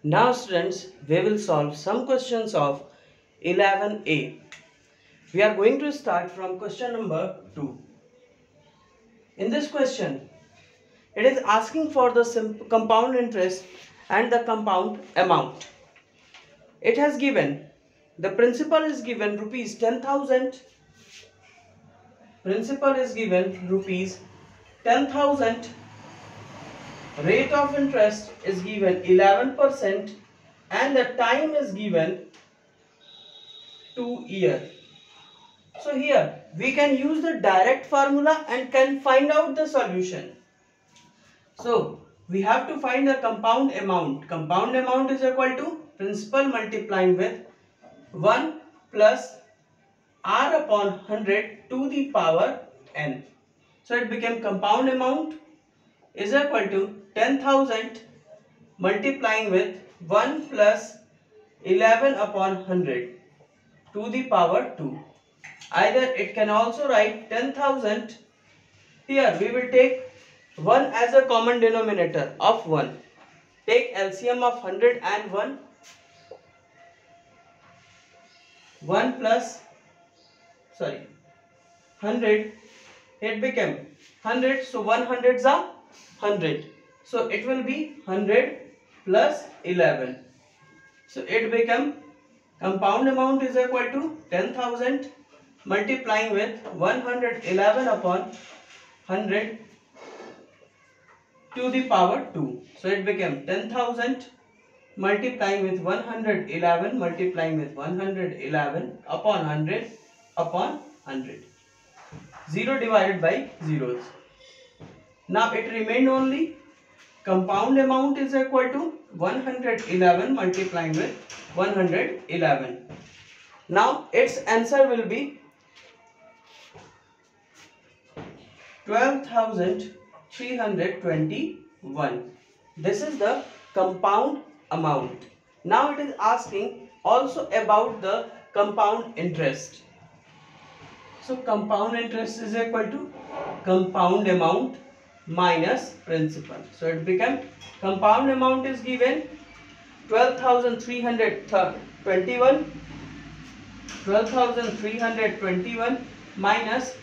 Now students, we will solve some questions of 11A. We are going to start from question number 2. In this question, it is asking for the compound interest and the compound amount. It has given, the principal is given rupees 10,000. Principal is given rupees 10,000. Rate of interest is given 11% and the time is given 2 years. So here we can use the direct formula and can find out the solution. So we have to find the compound amount. Compound amount is equal to principal multiplying with 1 plus r upon 100 to the power n. So it became compound amount is equal to 10,000 multiplying with 1 plus 11 upon 100 to the power 2. Either it can also write 10,000. Here we will take 1 as a common denominator of 1. Take LCM of 100 and 1. 100. It became 100. So 100s are 100. So it will be 100 plus 11. So it become compound amount is equal to 10,000 multiplying with 111 upon 100 to the power 2. So it became 10,000 multiplying with 111 multiplying with 111 upon 100 upon 100. 0 divided by zeros. Now it remained only compound amount is equal to 111 multiplying with 111. Now its answer will be 12,321. This is the compound amount. Now it is asking also about the compound interest. So compound interest is equal to compound amount minus principal. So it became compound amount is given 12,321 minus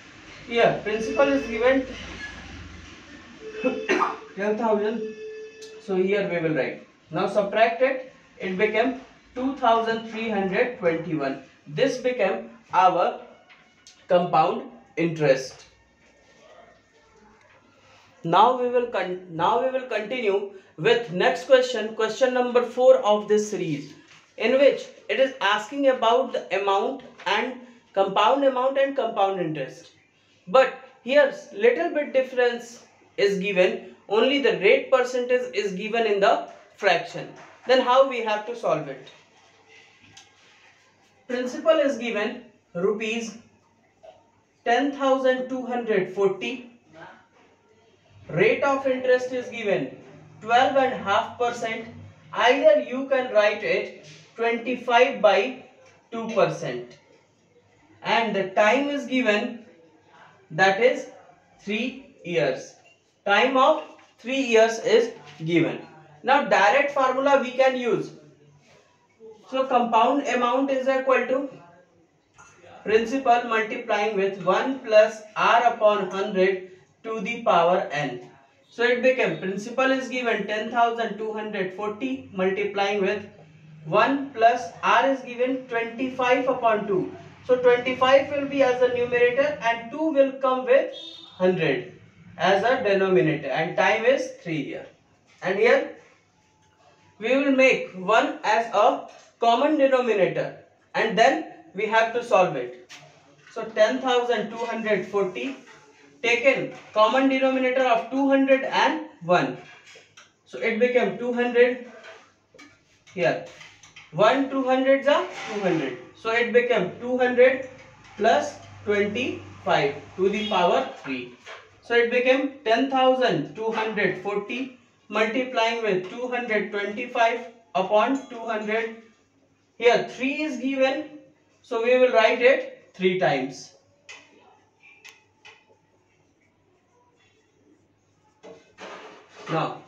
here principal is given 12,000. So here we will write. Now subtract it. It became 2,321. This became our compound interest. Now we will continue with next question, question number 4 of this series, in which it is asking about the amount and compound interest. But here's little bit difference is given, only the rate percentage is given in the fraction. Then how we have to solve it? Principal is given rupees 10,240. Rate of interest is given 12.5%. Either you can write it 25 by 2%. And the time is given, that is 3 years. Time of 3 years is given. Now direct formula we can use. So compound amount is equal to principal multiplying with 1 plus r upon 100 to the power n. So it became principal is given 10,240 multiplying with 1 plus r is given 25 upon 2. So 25 will be as a numerator and 2 will come with 100 as a denominator, and time is 3 years. And here we will make 1 as a common denominator and then we have to solve it. So 10,240 taken common denominator of 201. So it became 200 here. 1 200s are 200. So it became 200 plus 25 to the power 3. So it became 10,240 multiplying with 225 upon 200. Here 3 is given. So we will write it 3 times. Now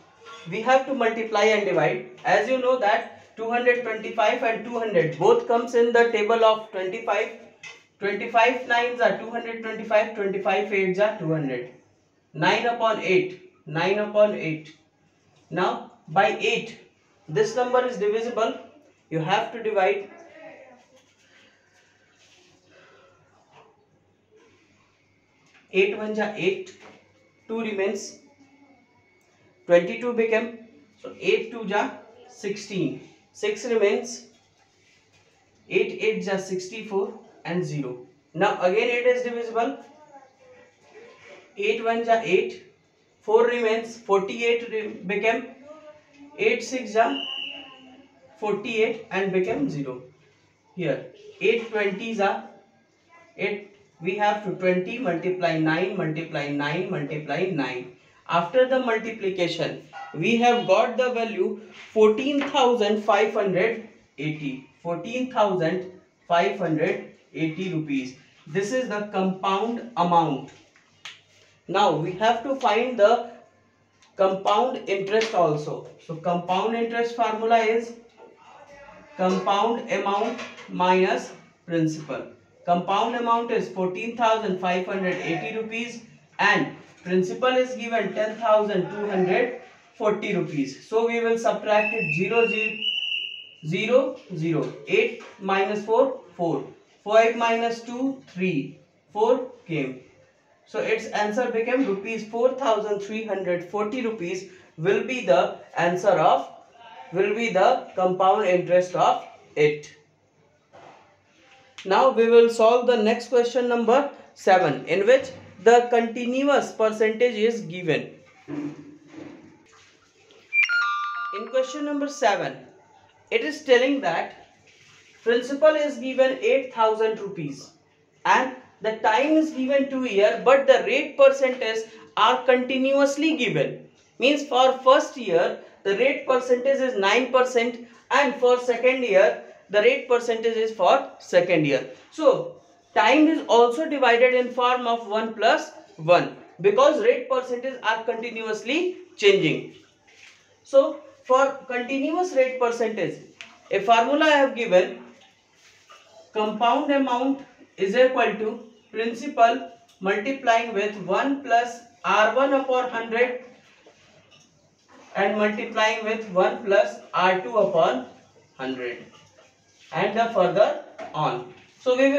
we have to multiply and divide. As you know that 225 and 200 both comes in the table of 25. 25 nines are 225, 25 eights are 200. 9 upon 8, 9 upon 8. Now by 8, this number is divisible. You have to divide. 8 1 ja 8, 2 remains. 22 became, so 8 2 ja 16, 6 remains. 8 8 ja 64 and 0. Now again it is divisible. 8 1 ja 8, 4 remains. 48 became. 8 6 ja 48 and became 0. Here 8 20s are 8. We have to 20 multiply 9 multiply 9 multiply 9. After the multiplication, we have got the value 14,580. 14,580 rupees. This is the compound amount. Now we have to find the compound interest also. So compound interest formula is compound amount minus principal. Compound amount is 14,580 rupees and principal is given 10,240 rupees. So we will subtract it 0 0 0. 8 minus 4 4. 5 minus 2 3. 4 came. So its answer became rupees 4,340 rupees will be the answer of, will be the compound interest of it. Now we will solve the next question number 7, in which the continuous percentage is given. In question number 7, it is telling that principal is given 8,000 rupees and the time is given 2 years, but the rate percentage are continuously given. Means for first year the rate percentage is 9% and for second year the rate percentage is for second year. So time is also divided in form of 1 plus 1 because rate percentages are continuously changing. So for continuous rate percentage, a formula I have given: compound amount is equal to principal multiplying with 1 plus R1 upon 100 and multiplying with 1 plus R2 upon 100 and the further on. So we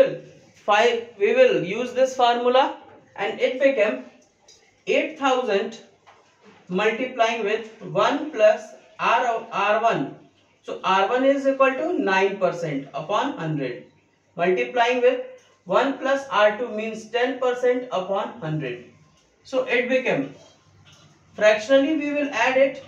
will use this formula and it became 8,000 multiplying with 1 plus R1. So R1 is equal to 9% upon 100 multiplying with 1 plus R2 means 10% upon 100. So it became, fractionally we will add it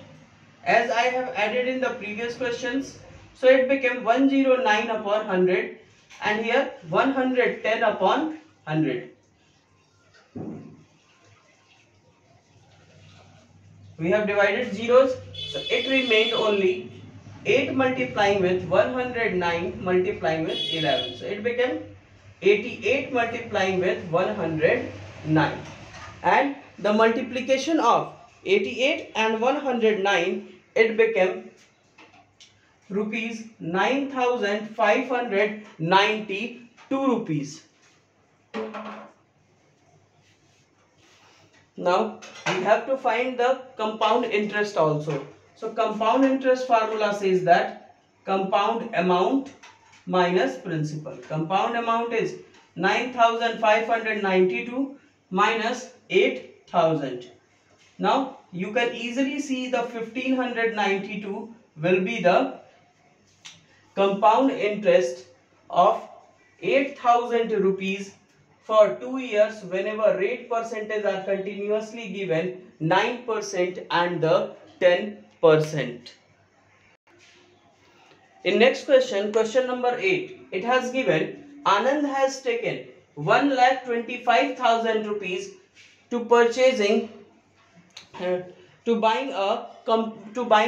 as I have added in the previous questions. So it became 109 upon 100 and here 110 upon 100. We have divided zeros, so it remained only 8 multiplying with 109 multiplying with 11. So it became 88 multiplying with 109 and the multiplication of 88 and 109, it became rupees 9,592 rupees. Now we have to find the compound interest also. So compound interest formula says that compound amount minus principal. Compound amount is 9,592 minus 8,000. Now you can easily see the 1,592 will be the compound interest of 8,000 rupees for 2 years whenever rate percentage are continuously given 9% and the 10%. In next question, question number 8, it has given Anand has taken 1,25,000 rupees to purchasing to buying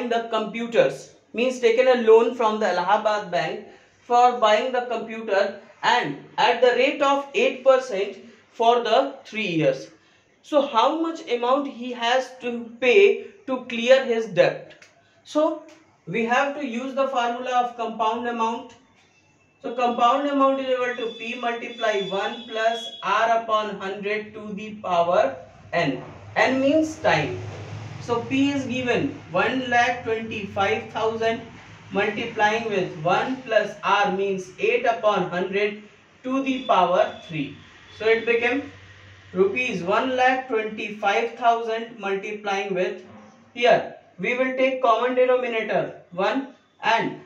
the computers, means taken a loan from the Allahabad bank for buying the computer and at the rate of 8% for the 3 years. So how much amount he has to pay to clear his debt. So we have to use the formula of compound amount. So compound amount is equal to P multiply 1 plus R upon 100 to the power N. N means time. So P is given 1,25,000 multiplying with 1 plus R means 8 upon 100 to the power 3. So it became rupees 1,25,000 multiplying with, here we will take common denominator 1 and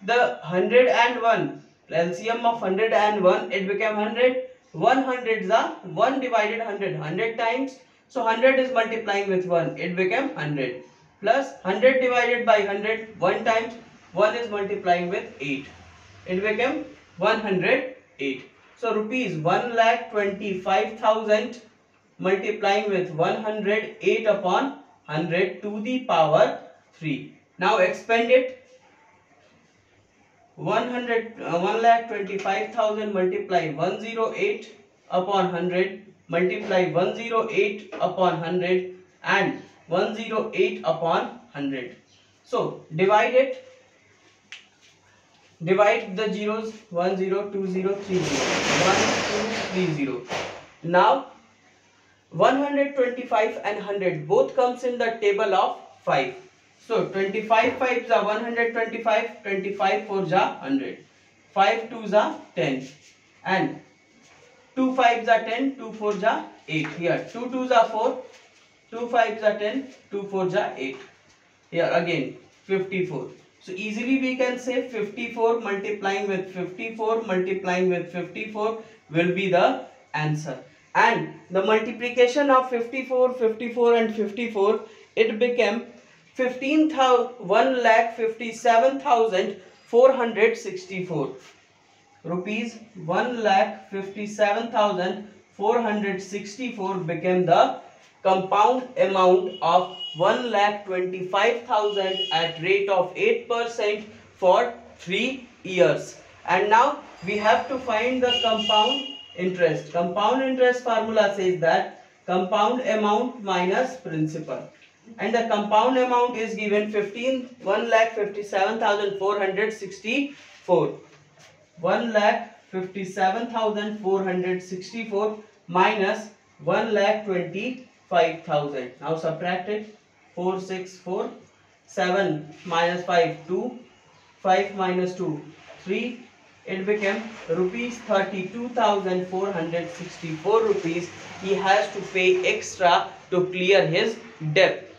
the 101, LCM of 101, it became 100. 100 is 1 divided 100, 100 times. So 100 is multiplying with 1, it became 100. Plus 100 divided by 100, 1 times, 1 is multiplying with 8. It became 108. So rupees 1,25,000 multiplying with 108 upon 100 to the power 3. Now expand it. 1,25,000 multiply 108 upon 100 multiply 108 upon 100 and 108 upon 100. So divide it. Divide the zeros 1 0 2 0 3 0 1 2 3 0. Now 125 and 100 both comes in the table of 5. So 25 5s are 125, 25 4s are 100, 5 2s are 10 and 2 5s are 10, 2 4s are 8. Here 2 2s are 4, 2 5s are 10, 2 4s are 8. Here again 54. So easily we can say 54 multiplying with 54 multiplying with 54 will be the answer. And the multiplication of 54, 54 and 54, it became 1,57,464 rupees. 1,57,464 became the compound amount of 1,25,000 at rate of 8% for 3 years. And now we have to find the compound interest. Compound interest formula says that compound amount minus principal. And the compound amount is given 1,57,464. 1,57,464 minus 1,25,000. Now subtract it. 4 6 4, 7 minus 5 2, 5 minus 2 3. It became rupees 32,464 rupees he has to pay extra to clear his debt.